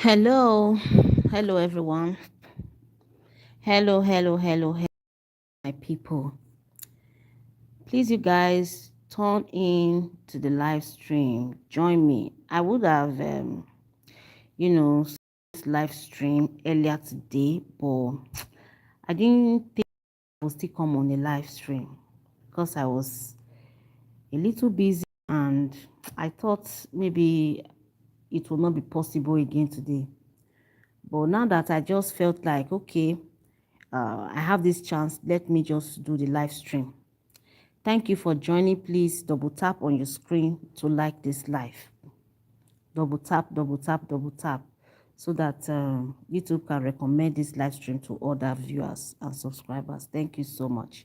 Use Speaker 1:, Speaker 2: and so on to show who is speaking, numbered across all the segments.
Speaker 1: Hello, hello everyone. Hello, my people. Please, you guys, turn in to the live stream. Join me. I would have, started this live stream earlier today, but I didn't think I would still come on a live stream because I was a little busy and I thought maybe it will not be possible again today. But now that I just felt like, okay, I have this chance, let me just do the live stream. Thank you for joining. Please double tap on your screen to like this live. Double tap, double tap, so that YouTube can recommend this live stream to other viewers and subscribers. Thank you so much.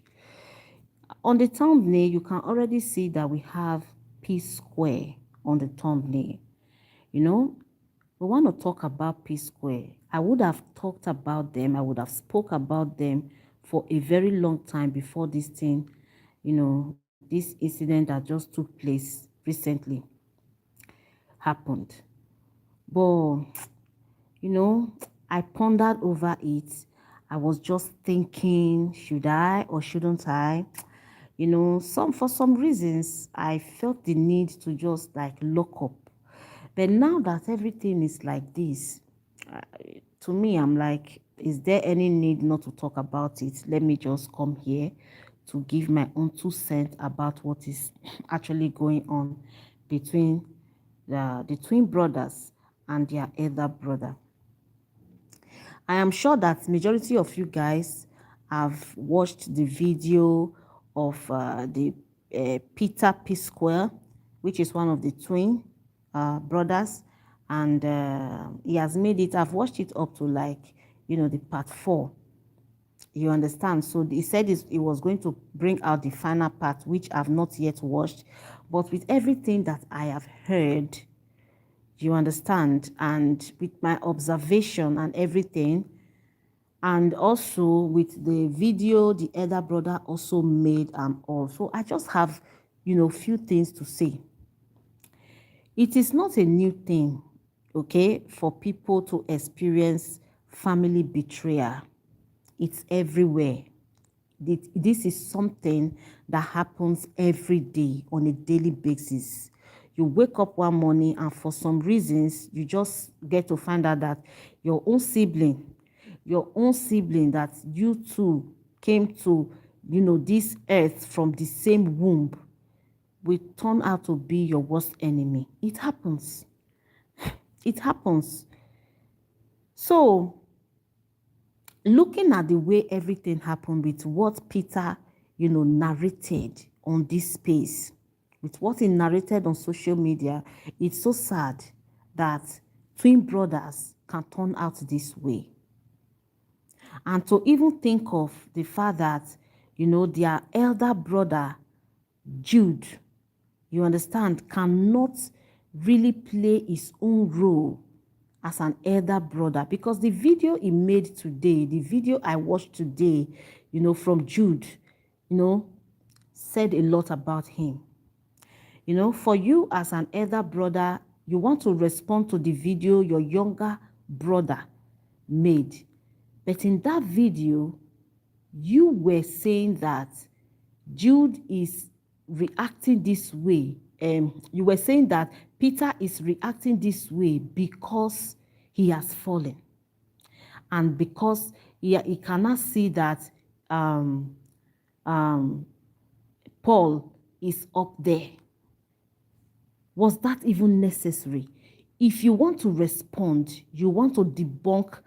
Speaker 1: On the thumbnail, you can already see that we have P square on the thumbnail. You know, we want to talk about P square. I would have talked about them. I would have spoke about them for a very long time before this thing, this incident that just took place recently happened. But, you know, I pondered over it. I was just thinking, should I or shouldn't I? For some reasons, I felt the need to just like lock up. But now that everything is like this, uh, to me, I'm like, is there any need not to talk about it? Let me just come here to give my own 2 cents about what is actually going on between the twin brothers and their elder brother. I am sure that majority of you guys have watched the video of the Peter P. Square, which is one of the twin brothers, and he has made it. I've watched it up to like, the part 4. You understand? So he said he was going to bring out the final part, which I've not yet watched. But with everything that I have heard, you understand, and with my observation and everything, and also with the video the elder brother also made and all. So I just have, few things to say. It is not a new thing, okay, for people to experience family betrayal. It's everywhere. This is something that happens every day on a daily basis. You wake up one morning and for some reasons, you just get to find out that your own sibling that you two came to, this earth from the same womb will turn out to be your worst enemy. It happens. It happens. So looking at the way everything happened with what Peter, narrated on this space, with what he narrated on social media, it's so sad that twin brothers can turn out this way. And to even think of the fact that, their elder brother, Jude, you understand, cannot really play his own role as an elder brother, because the video he made today, the video I watched today, from Jude, said a lot about him. For you as an elder brother, you want to respond to the video your younger brother made. But in that video, you were saying that Jude is reacting this way. You were saying that Peter is reacting this way because he has fallen. And because he cannot see that um, um, Paul is up there. Was that even necessary? If you want to respond, you want to debunk,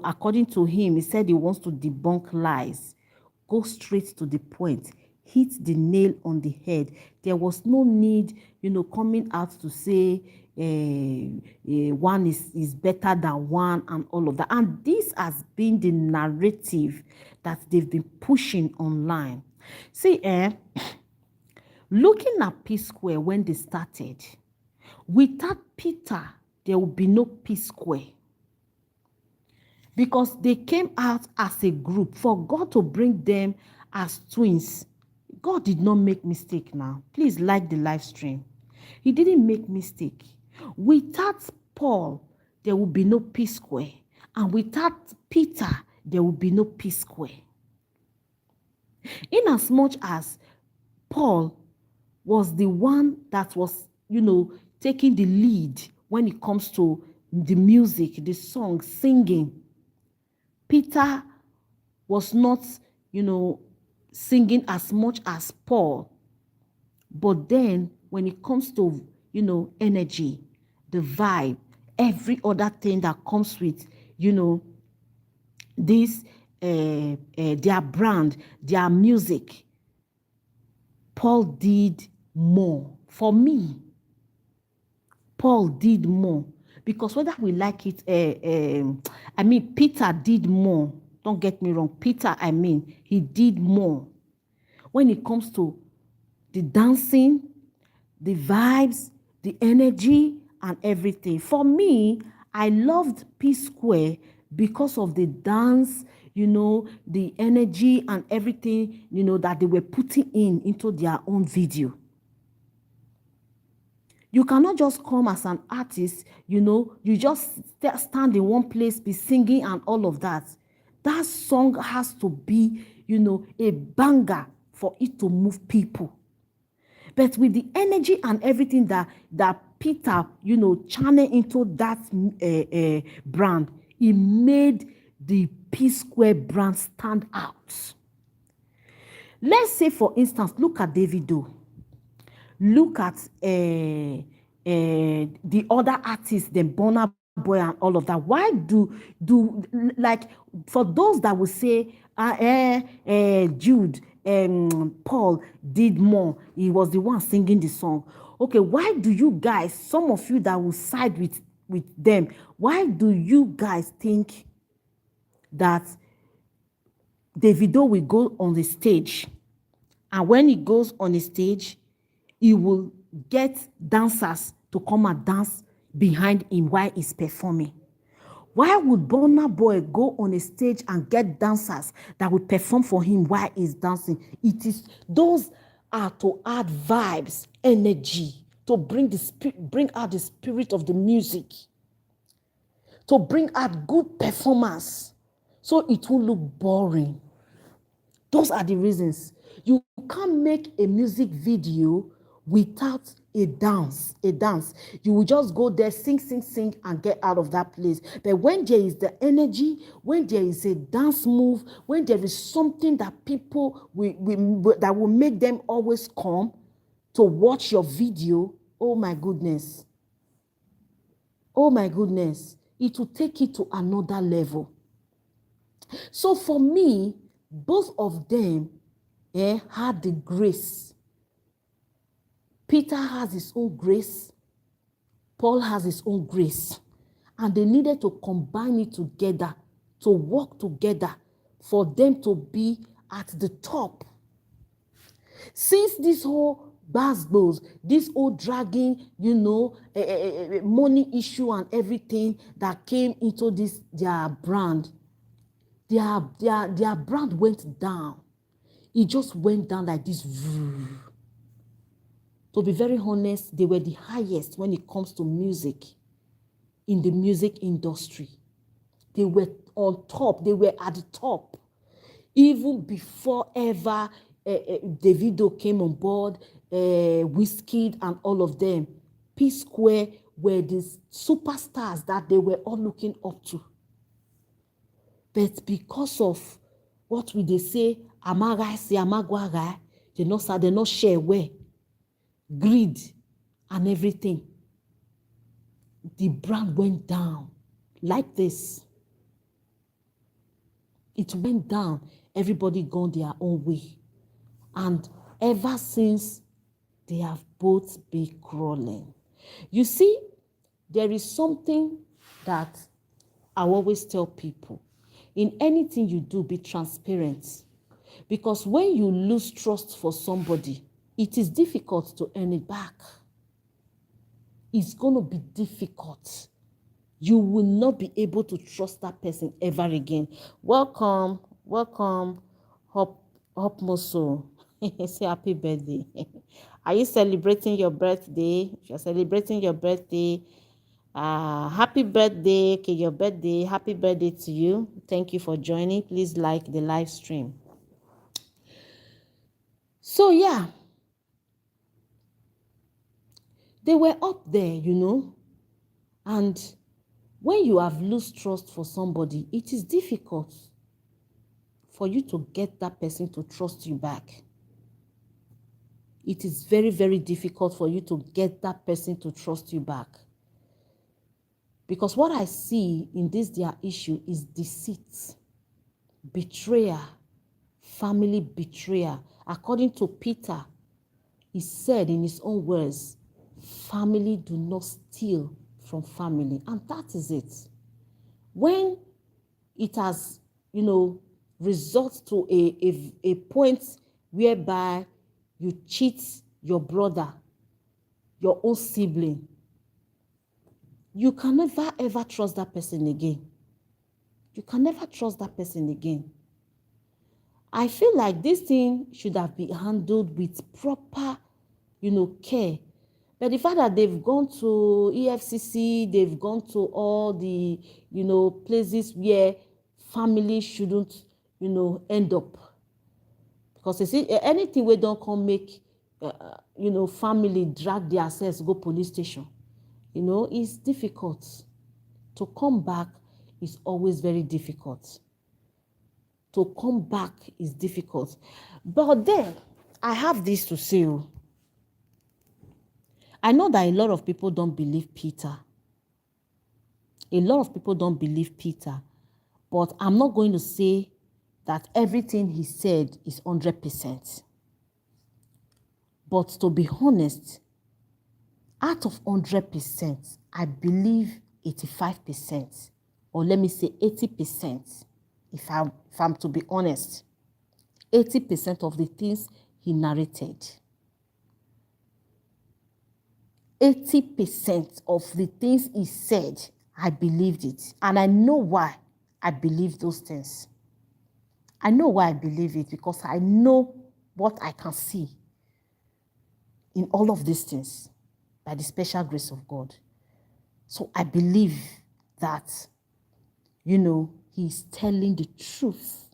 Speaker 1: according to him, he said he wants to debunk lies. Go straight to the point. Hit the nail on the head. There was no need, coming out to say one is better than one and all of that. And this has been the narrative that they've been pushing online. See, looking at P Square when they started, without Peter, there will be no P Square. Because they came out as a group for God to bring them as twins. God did not make mistake now. Please like the live stream. He didn't make mistake. Without Paul, there will be no P Square. And without Peter, there will be no P Square. In as much as Paul was the one that was, taking the lead when it comes to the music, the song, singing, Peter was not, singing as much as Paul. But then when it comes to, energy, the vibe, every other thing that comes with, this, their brand, their music, Paul did more. For me, Paul did more. Because whether we like it, Peter did more. Don't get me wrong. Peter, he did more. When it comes to the dancing, the vibes, the energy, and everything. For me, I loved P Square because of the dance, the energy and everything, that they were putting into their own video. You cannot just come as an artist, you just stand in one place, be singing and all of that. That song has to be, a banger for it to move people. But with the energy and everything that Peter, channel into that brand, it made the P Square brand stand out. Let's say, for instance, look at Davido. Look at the other artists, the Burna Boy and all of that. Why do like, for those that will say, Jude, Paul did more, he was the one singing the song. Okay, why do you guys, some of you that will side with them, why do you guys think that Davido will go on the stage, and when he goes on the stage, he will get dancers to come and dance behind him while he's performing? Why would Burna Boy go on a stage and get dancers that would perform for him while he's dancing? Those are to add vibes, energy, to bring out the spirit of the music, to bring out good performance, so it won't look boring. Those are the reasons. You can't make a music video without a dance. You will just go there, sing, and get out of that place. But when there is the energy, when there is a dance move, when there is something that people that will make them always come to watch your video, oh my goodness, it will take it to another level. So for me, both of them had the grace. Peter has his own grace. Paul has his own grace. And they needed to combine it together, to work together for them to be at the top. Since this whole basketballs, this whole dragging, money issue and everything that came into this, their brand, their brand went down. It just went down like this. To be very honest, they were the highest when it comes to music, in the music industry. They were on top. They were at the top. Even before ever Davido came on board, Wizkid and all of them, P Square were these superstars that they were all looking up to. But because of what they say, amagwa, they not share where, greed and everything, the brand went down like this. It went down. Everybody gone their own way. And ever since, they have both been crawling. You see, there is something that I always tell people. In anything you do, be transparent. Because when you lose trust for somebody, it is difficult to earn it back. It's going to be difficult. You will not be able to trust that person ever again. Welcome, Hop Moso. Say happy birthday. Are you celebrating your birthday? If you're celebrating your birthday, Happy birthday. Okay, your birthday. Happy birthday to you. Thank you for joining. Please like the live stream. So, yeah, they were up there, and when you have lost trust for somebody, it is difficult for you to get that person to trust you back. It is very, very difficult for you to get that person to trust you back. Because what I see in this their issue is deceit, betrayal, family betrayal. According to Peter, he said in his own words, family do not steal from family. And that is it. When it has, result to a point whereby you cheat your brother, your own sibling, you can never ever trust that person again. You can never trust that person again. I feel like this thing should have been handled with proper, care. But the fact that they've gone to EFCC, they've gone to all the, places where family shouldn't, end up. Because you see, anything we don't come make, family drag themselves, go police station, it's difficult. To come back is always very difficult. To come back is difficult. But then, I have this to say. I know that a lot of people don't believe Peter. A lot of people don't believe Peter. But I'm not going to say that everything he said is 100%. But to be honest, out of 100%, I believe 85%, or let me say 80%, if I'm to be honest. 80% of the things he narrated. 80% of the things he said, I believed it. And I know why I believe those things. I know why I believe it, because I know what I can see in all of these things by the special grace of God. So I believe that, he's telling the truth.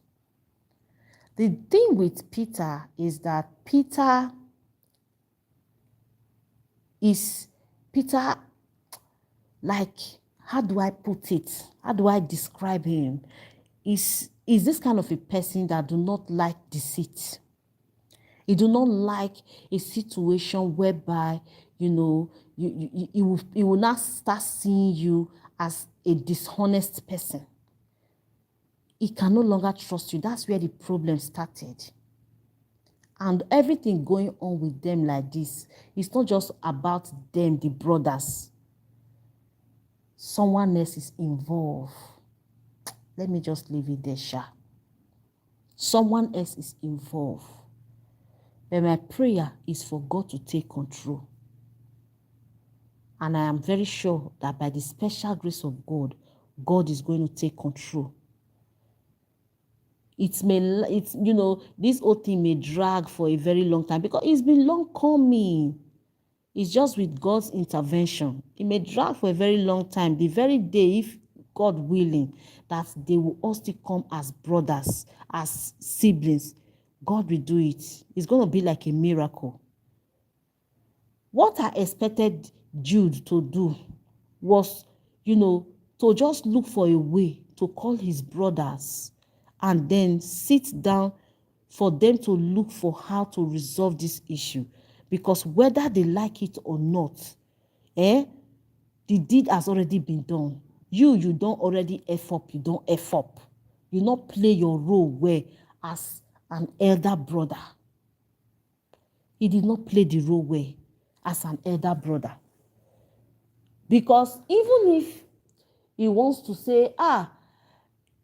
Speaker 1: The thing with Peter is that Peter, like, how do I put it? How do I describe him? Is this kind of a person that do not like deceit. He do not like a situation whereby, he will not start seeing you as a dishonest person. He can no longer trust you. That's where the problem started. And everything going on with them like this, it's not just about them, the brothers. Someone else is involved. Let me just leave it there, Sha. Someone else is involved. But my prayer is for God to take control. And I am very sure that by the special grace of God, God is going to take control. This whole thing may drag for a very long time because it's been long coming. It's just with God's intervention. It may drag for a very long time. The very day, if God willing, that they will all still come as brothers, as siblings, God will do it. It's going to be like a miracle. What I expected Jude to do was, to just look for a way to call his brothers and then sit down for them to look for how to resolve this issue. Because whether they like it or not, the deed has already been done. You don't already F up, you don't F up. You not play your role well as an elder brother. He did not play the role well as an elder brother. Because even if he wants to say,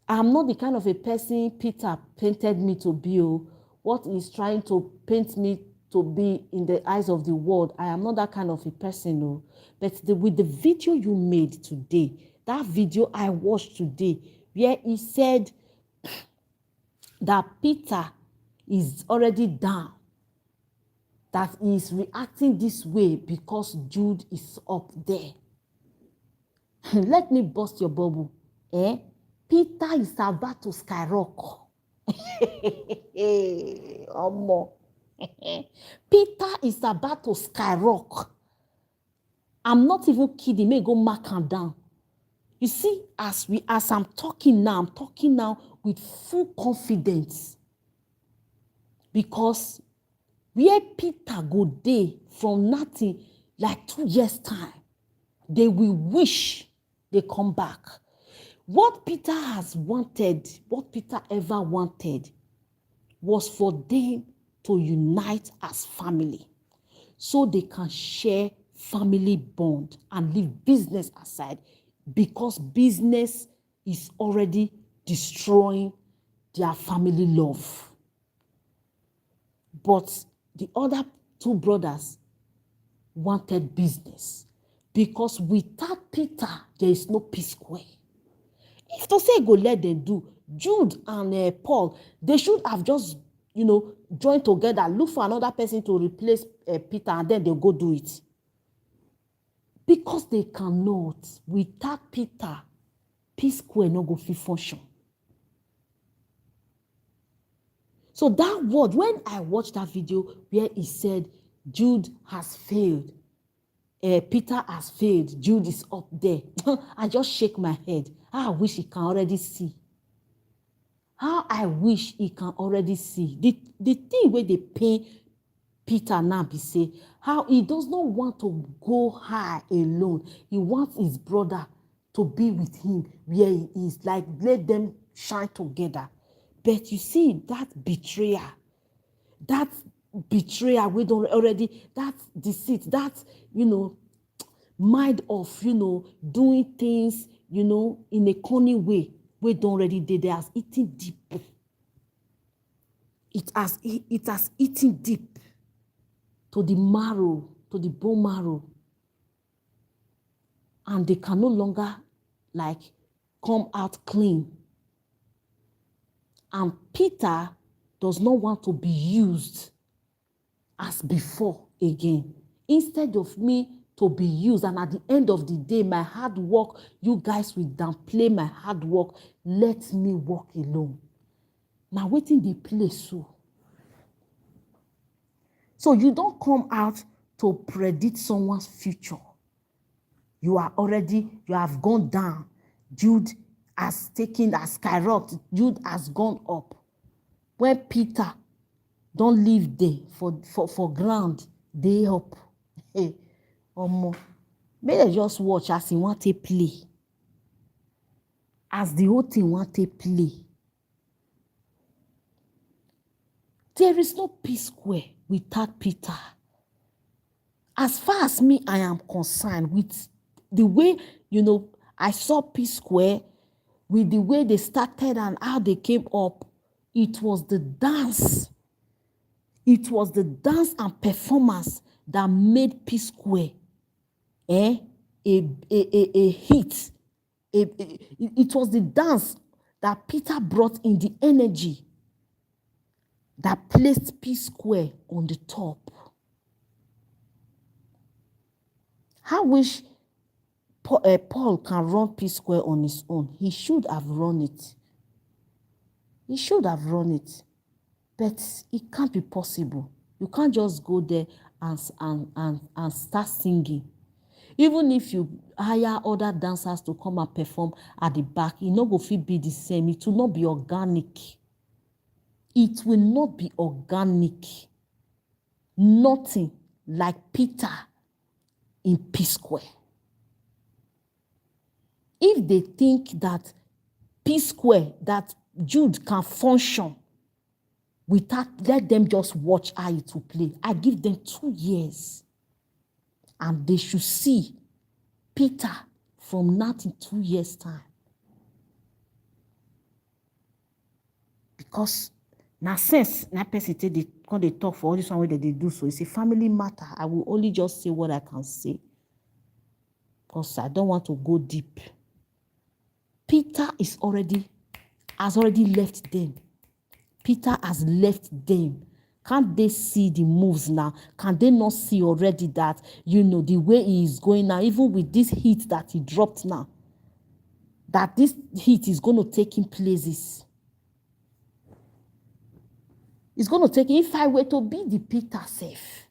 Speaker 1: I'm not the kind of a person Peter painted me to be, what he's trying to paint me to be in the eyes of the world, I am not that kind of a person. But with the video you made today, that video I watched today, where he said that Peter is already down, that he is reacting this way because Jude is up there. Let me burst your bubble. Peter is about to skyrocket. Omo. Peter is about to skyrocket. I'm not even kidding. May go mark him down. You see, as I'm talking now with full confidence. Because where Peter go dey from nothing like 2 years' time, they will wish they come back. What Peter has wanted, what Peter ever wanted, was for them to unite as family so they can share family bond and leave business aside, because business is already destroying their family love. But the other 2 brothers wanted business, because without Peter, there is no P square. If to say go let them do, Jude and Paul, they should have just, joined together, look for another person to replace Peter, and then they'll go do it. Because they cannot, without Peter, P square no go fit function. So that word, when I watched that video where he said, Jude has failed, Peter has failed, Jude is up there, I just shake my head. How I wish he can already see. How I wish he can already see. The thing where they pay Peter now be say, how he does not want to go high alone. He wants his brother to be with him where he is. Like, let them shine together. But you see, that betrayal, we don't already, that deceit, that, mind of, doing things, in a corny way, we don't already did. They has eaten deep. It has eaten deep to the marrow, to the bone marrow. And they can no longer, come out clean. And Peter does not want to be used as before again. Instead of me to be used, and at the end of the day, my hard work, you guys will downplay my hard work. Let me walk alone. Now, waiting the place so you don't come out to predict someone's future. You have gone down. Jude has skyrocketed. Jude has gone up. When Peter don't live there for ground, they up. Hey, may they just watch as he want to play. As the whole thing want to play. There is no P square without Peter. As far as me, I am concerned with the way, I saw P square, with the way they started and how they came up. It was the dance. It was the dance and performance that made P square a hit. It was the dance that Peter brought in, the energy that placed P square on the top. I wish Paul can run P square on his own. He should have run it. He should have run it. But it can't be possible. You can't just go there and start singing. Even if you hire other dancers to come and perform at the back, it no go fit be the same. It will not be organic. It will not be organic. Nothing like Peter in P square. If they think that P square, that Jude can function without, let them just watch how it will play. I give them 2 years. And they should see Peter from now in 2 years' time. Because now since na person say they come they talk for all this one way that they do so, it's a family matter. I will only just say what I can say. Because I don't want to go deep. Peter has already left them. Peter has left them. Can't they see the moves now? Can they not see already that, the way he is going now, even with this heat that he dropped now, that this heat is going to take him places. It's going to take him. If I were to be the Peter safe,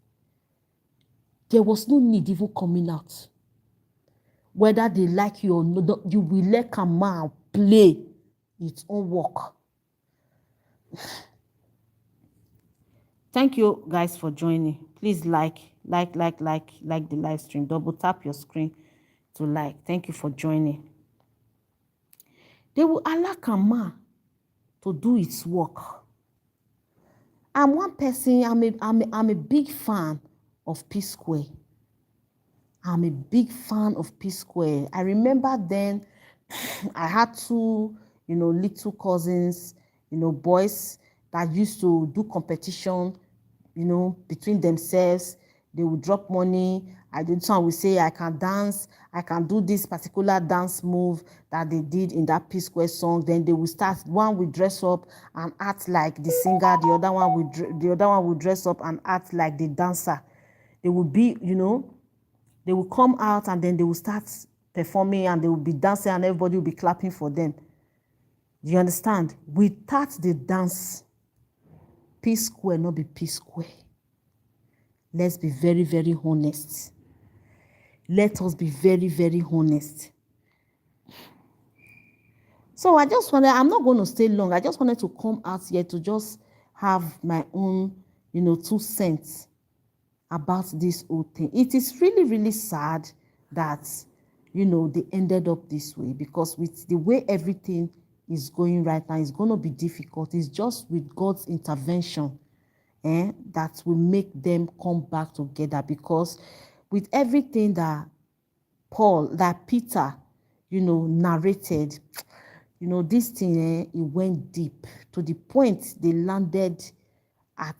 Speaker 1: there was no need even coming out. Whether they like you or not, you will let a man play its own work. Thank you guys for joining. Please like the live stream. Double tap your screen to like. Thank you for joining. They will allow a man to do its work. I'm one person, I'm a big fan of P Square. I'm a big fan of P Square. I remember then I had two, little cousins, boys that used to do competition, between themselves. They would drop money. Some would say, I can dance. I can do this particular dance move that they did in that P Square song. Then they would start. One would dress up and act like the singer. The other one would dress up and act like the dancer. They would be, they would come out and then they would start performing and they would be dancing and everybody would be clapping for them. Do you understand? Without the dance, P Square not be P Square. Let's be very, very honest. Let us be very, very honest. So I just wanted, I'm not going to stay long. I just wanted to come out here to just have my own, 2 cents about this whole thing. It is really, really sad that, they ended up this way, because with the way everything is going right now, it's going to be difficult. It's just with God's intervention that will make them come back together, because with everything that Peter, narrated, this thing, it went deep to the point they landed at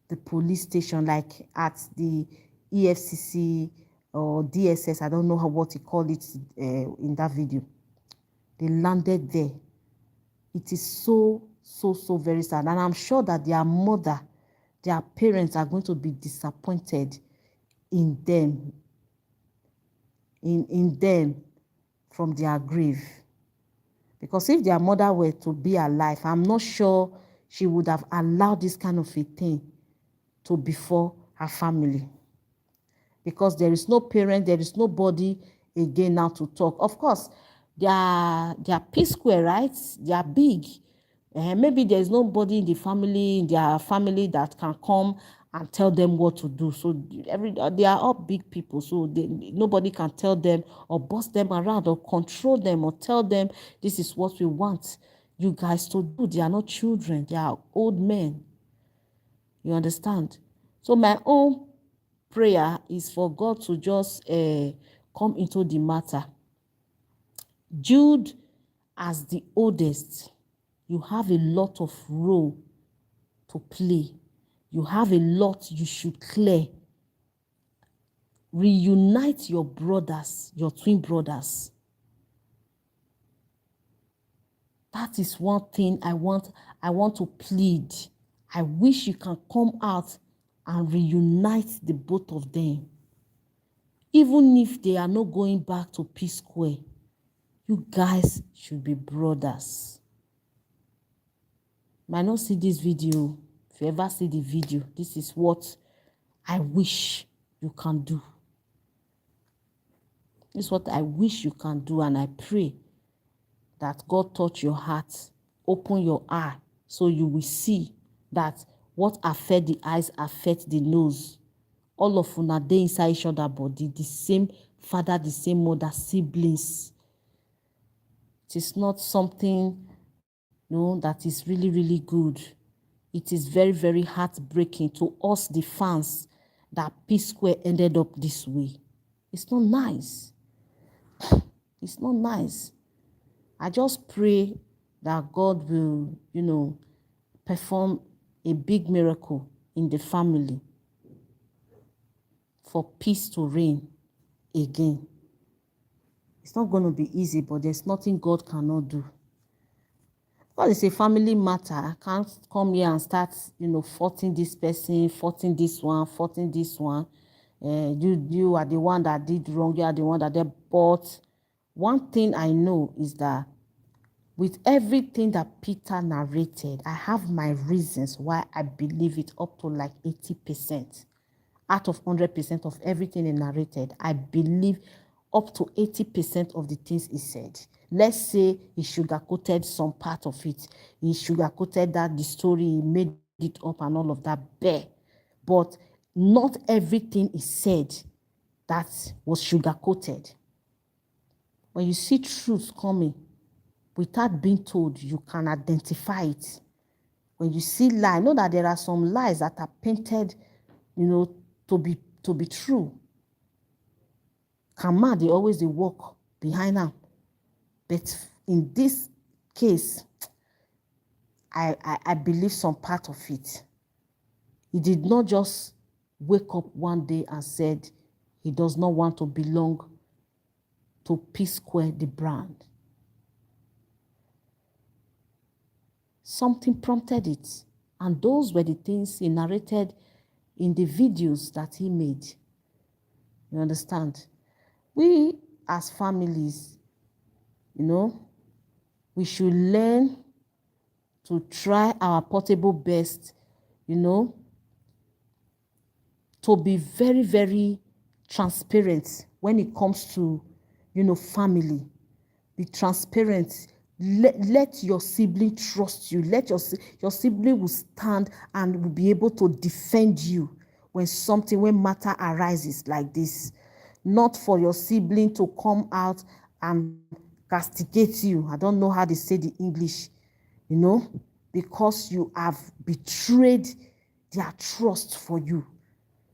Speaker 1: the police station, like at the EFCC or DSS. I don't know what he called it in that video. They landed there. It is so, so, so very sad. And I'm sure that their parents are going to be disappointed in them, in them from their grave. Because if their mother were to be alive, I'm not sure she would have allowed this kind of a thing to befall her family. Because there is no parent, there is nobody again now to talk. Of course, they are P Square, right? They are big. Maybe there's nobody in their family that can come and tell them what to do. So they are all big people. So nobody can tell them or boss them around or control them or tell them this is what we want you guys to do. They are not children. They are old men. You understand? So my own prayer is for God to just come into the matter. Jude, as the oldest, you have a lot of role to play. You have a lot you should clear. Reunite your brothers, your twin brothers. That is one thing I want to plead. I wish you can come out and reunite the both of them. Even if they are not going back to P Square, you guys should be brothers. Might not see this video. If you ever see the video, this is what I wish you can do. This is what I wish you can do, and I pray that God touch your heart, open your eye, so you will see that what affect the eyes affect the nose. All of una dey inside each other body, the same father, the same mother, siblings. It is not something, that is really, really good. It is very, very heartbreaking to us, the fans, that P Square ended up this way. It's not nice. It's not nice. I just pray that God will, perform a big miracle in the family for peace to reign again. It's not going to be easy, but there's nothing God cannot do. God is a family matter. I can't come here and start, faulting this person, faulting this one, faulting this one. You are the one that did wrong. You are the one that did. But one thing I know is that with everything that Peter narrated, I have my reasons why I believe it up to like 80%. Out of 100% of everything he narrated, I believe up to 80% of the things he said. Let's say he sugarcoated some part of it. He sugarcoated that the story, he made it up and all of that bare. But not everything he said that was sugarcoated. When you see truth coming, without being told, you can identify it. When you see lie, know that there are some lies that are painted, to be true. Kama, they always walk behind them. But in this case, I believe some part of it. He did not just wake up one day and said he does not want to belong to P Square, the brand. Something prompted it. And those were the things he narrated in the videos that he made. You understand? We, as families, we should learn to try our portable best, to be very, very transparent when it comes to, family. Be transparent. Let your sibling trust you. Let your sibling will stand and will be able to defend you when matter arises like this. Not for your sibling to come out and castigate you. I don't know how they say the English, because you have betrayed their trust for you.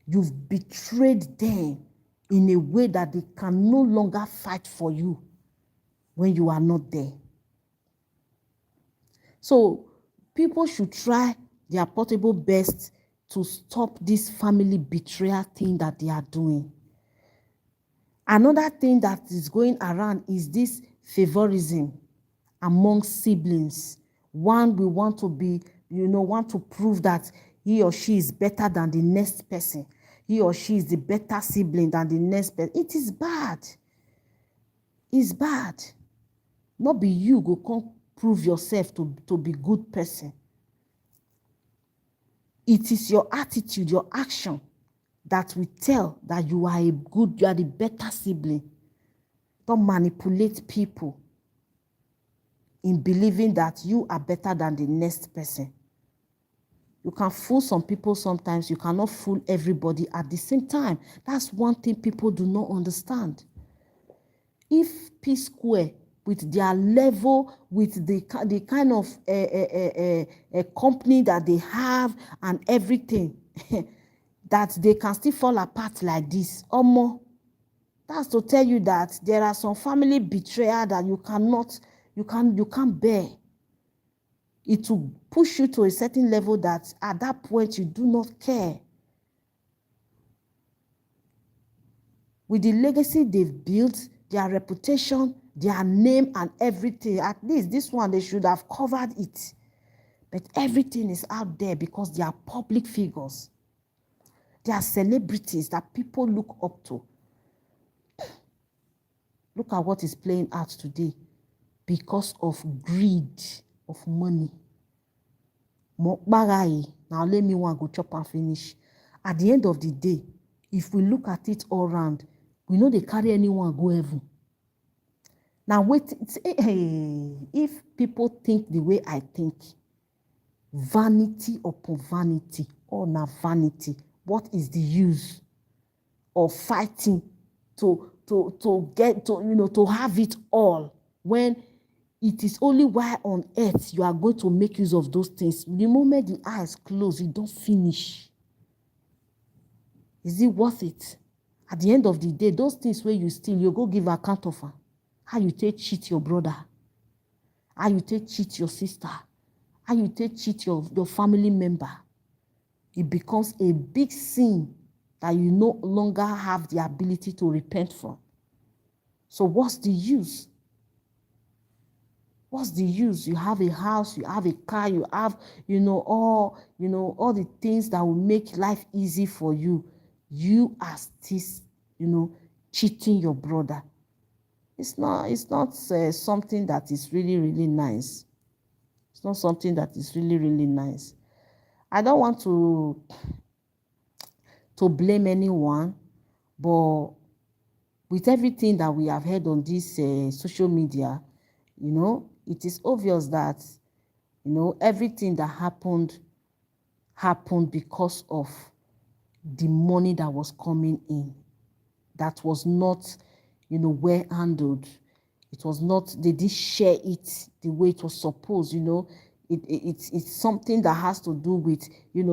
Speaker 1: You've betrayed them in a way that they can no longer fight for you when you are not there. So people should try their portable best to stop this family betrayal thing that they are doing. Another thing that is going around is this favorism among siblings. One will want to be, want to prove that he or she is better than the next person. He or she is the better sibling than the next person. It is bad. It's bad. Not be you go come prove yourself to be good person. It is your attitude, your action that will tell that you are the better sibling. Don't manipulate people in believing that you are better than the next person. You can fool some people sometimes. You cannot fool everybody at the same time. That's one thing people do not understand. If P Square, with their level, with the kind of a company that they have and everything, that they can still fall apart like this, that's to tell you that there are some family betrayal that you can't bear. It will push you to a certain level that at that point you do not care. With the legacy they've built, their reputation, their name and everything, at least this one, they should have covered it. But everything is out there because they are public figures. They are celebrities that people look up to. Look at what is playing out today because of greed of money. Now let me one go chop and finish. At the end of the day, if we look at it all round, we know they carry anyone go heaven. Now wait, if people think the way I think, vanity upon vanity, or na vanity, what is the use of fighting to get to have it all when it is only while on earth you are going to make use of those things? The moment the eyes close, you don't finish. Is it worth it? At the end of the day, those things where you steal, you go give account of her. How you take cheat your brother? How you take cheat your sister? How you take cheat your family member? It becomes a big sin that you no longer have the ability to repent from. So what's the use? What's the use? You have a house, you have a car, you have, all the things that will make life easy for you. You are still, cheating your brother. It's not something that is really, really nice. It's not something that is really, really nice. I don't want to blame anyone, but with everything that we have heard on this social media, it is obvious that, everything that happened because of the money that was coming in, that was not, well handled. It was not, they didn't share it the way it was supposed. It's something that has to do with,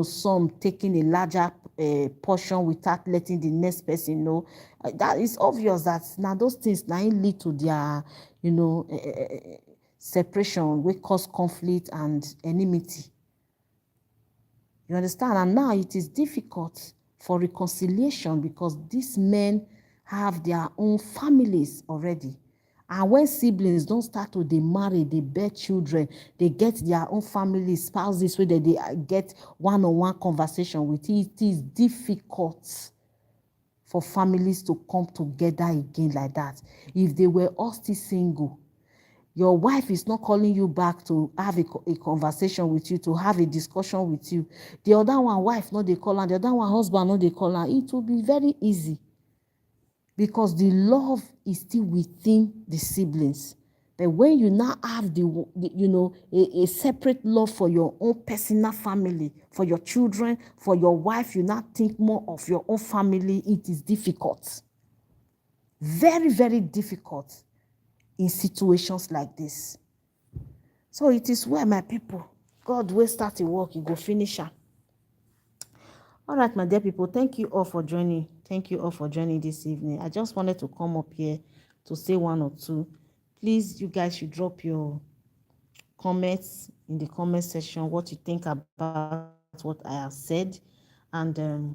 Speaker 1: some taking a larger portion without letting the next person know. That is obvious that now those things now lead to their, separation, which cause conflict and enmity. You understand? And now it is difficult for reconciliation because these men have their own families already. And when siblings don't start to, they marry, they bear children, they get their own family, spouses, where they get one-on-one conversation with it. It is difficult for families to come together again like that. If they were all still single, your wife is not calling you back to have a conversation with you, to have a discussion with you. The other one, wife, not they call her. The other one, husband, not they call her. It will be very easy because the love is still within the siblings. But when you now have a separate love for your own personal family, for your children, for your wife, you now think more of your own family. It is difficult. Very, very difficult in situations like this. So it is where, my people, God will start to work, you go finish her. All right, my dear people, thank you all for joining. Thank you all for joining this evening. I just wanted to come up here to say one or two. Please, you guys should drop your comments in the comment section, what you think about what I have said, and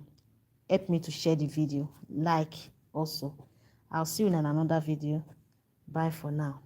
Speaker 1: help me to share the video. Like also. I'll see you in another video. Bye for now.